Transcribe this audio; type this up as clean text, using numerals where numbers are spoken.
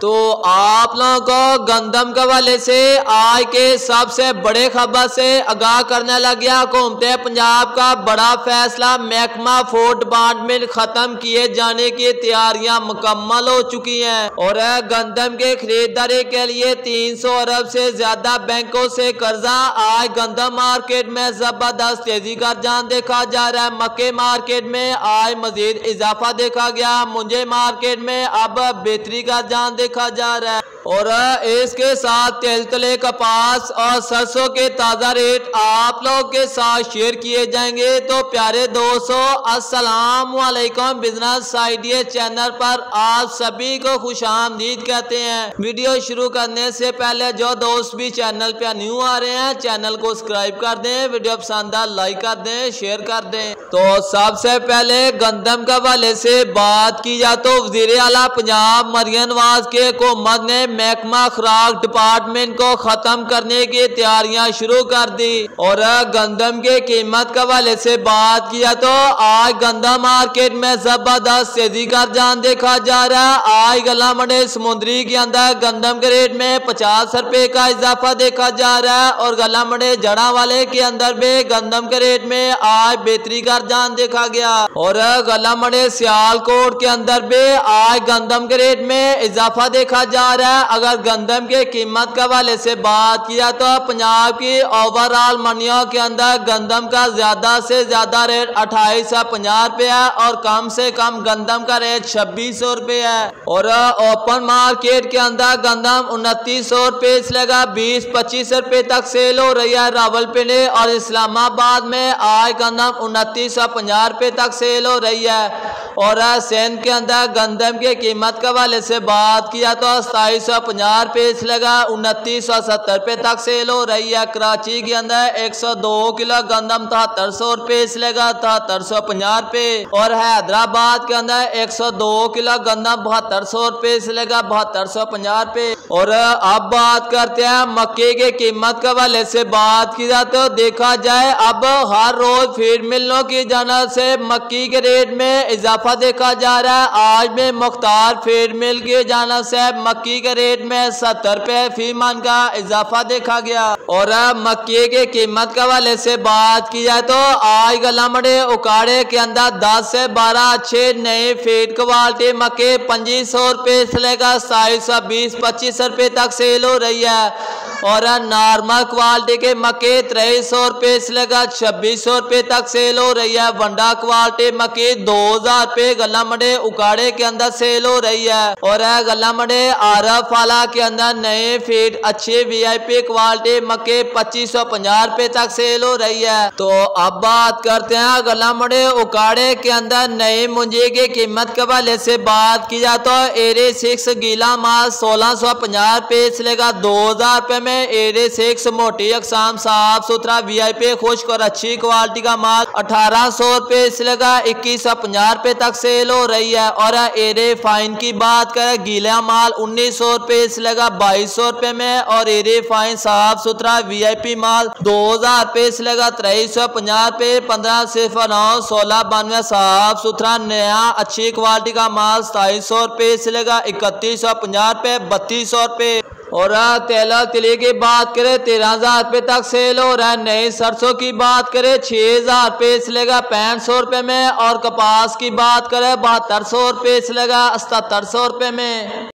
तो आप लोगों को गंदम के हवाले से आज के सबसे बड़े खबर से आगाह करने लग गया। हुकूमत पंजाब का बड़ा फैसला, महकमा फूड डिपार्टमेंट खत्म किए जाने की तैयारियां मुकम्मल हो चुकी हैं और गंदम के खरीदारी के लिए 300 अरब से ज्यादा बैंकों से कर्जा। आज गंदम मार्केट में जबरदस्त तेजी का रुझान देखा जा रहा है। मक्के मार्केट में आज मजीद इजाफा देखा गया। मुंजे मार्केट में अब बेहतरी का रुझान देखा जा रहा है और इसके साथ तेलतले, कपास और सरसों के ताज़ा रेट आप लोग के साथ शेयर किए जाएंगे। तो प्यारे दोस्तों, अस्सलाम वालेकुम। बिजनेस आइडिया चैनल पर आप सभी को खुशामदीद कहते हैं। वीडियो शुरू करने से पहले जो दोस्त भी चैनल पे न्यू आ रहे हैं, चैनल को सब्सक्राइब कर दें, वीडियो पसंद आए लाइक कर दें, शेयर कर दें। तो सबसे पहले गंदम के हवाले से बात की जाए तो वज़ीर आला पंजाब मरियम नवाज के हुकूमत ने महकमा खुराक डिपार्टमेंट को खत्म करने की तैयारियां शुरू कर दी और गंदम के कीमत के हवाले से बात किया तो आज गंदम मार्केट में जबरदस्त तेजी का रुझान देखा जा रहा है। आज गला मंडी समुद्री के अंदर गंदम के रेट में 50 रुपए का इजाफा देखा जा रहा है और गला मंडी जड़ा वाले के अंदर भी गंदम के रेट में आज बेहतरी का रुझान देखा गया और गला मंडी सियालकोट के अंदर भी आज गंदम के रेट में इजाफा देखा जा रहा है। अगर गंदम के कीमत के हवाले से बात किया तो पंजाब की ओवरऑल मंडियों के अंदर गंदम का ज्यादा से ज्यादा रेट 28 से 50 रुपए है और कम से कम गंदम का रेट 2600 रुपए है और ओपन मार्केट के अंदर गंदम 2900 रुपए से लगा 20-25 रुपए तक सेल हो रही है। रावलपिंडी और इस्लामाबाद में आज गंदम 2950 रुपए तक सेल हो रही है और सिंध के अंदर गंदम के कीमत के हवाले से बात किया तो 2750 रुपए से लगा 2970 रुपए तक सेल हो रही है। कराची के अंदर 102 किलो गंदम 7300 रुपए से लगा 7350 रुपए और हैदराबाद के अंदर 102 किलो गंदम 7200 रुपए से लगा 7250 रुपए। और अब बात करते हैं मक्के के कीमत के हवाले से बात की जाए तो देखा जाए अब हर रोज फीड मिलों की जानिब से मक्की के रेट में इजाफा देखा जा रहा है। आज में मुख्तार फीड मिल की जानिब से मक्की के रेट में 70 रुपए फी मन का इजाफा देखा गया और मक्के के कीमत के हवाले से बात की जाए तो आज गला मंडी उकाड़े के अंदर 10 से 12 अच्छे नए फीड क्वालिटी मक्के 2500 रुपए से लेकर 2720-25 रुपए तक सेल हो रही है और नॉर्मल क्वालिटी के मक्के 2300 रुपए से लेकर 2600 रुपए तक सेल हो रही है। वंडा क्वालिटी मक्के 2000 रुपए गला मंडी उकाड़े के अंदर सेल हो रही है और गला मंडी आरफ वाला के अंदर नए फीड अच्छे VIP क्वालिटी मक्के 2550 रुपए तक सेल हो रही है। तो अब बात करते हैं गला मंडी उकाड़े के अंदर नए मुंजी की कीमत के हवाले से बात की जाए तो एरे 6 गीला माल 1650 रुपए से लेकर 2000 रुपए में एरे 6 मोटी अकसाम साफ सुथरा VIP खुश्क और अच्छी क्वालिटी का माल 1800 रुपए से लेकर 2150 रुपए तक सेल हो रही है और एरे फाइन की बात करें गीला माल 1900 रुपए से लगा 2200 रुपए में और एरे फाइन साफ सुथरा VIP माल 2000 रुपए से लगा 2350 रुपए। 1509 1692 साफ सुथरा नया अच्छी क्वालिटी का माल 2700 रुपए से लगा 3150 रुपए 3200 रुपए और तेला तिली की बात करें 13000 रुपए तक सेल हो रहा है। नई सरसों की बात करें 6000 रुपए से लेगा 6500 रुपए में और कपास की बात करें 7200 रुपए से लेगा 7700 रुपए में।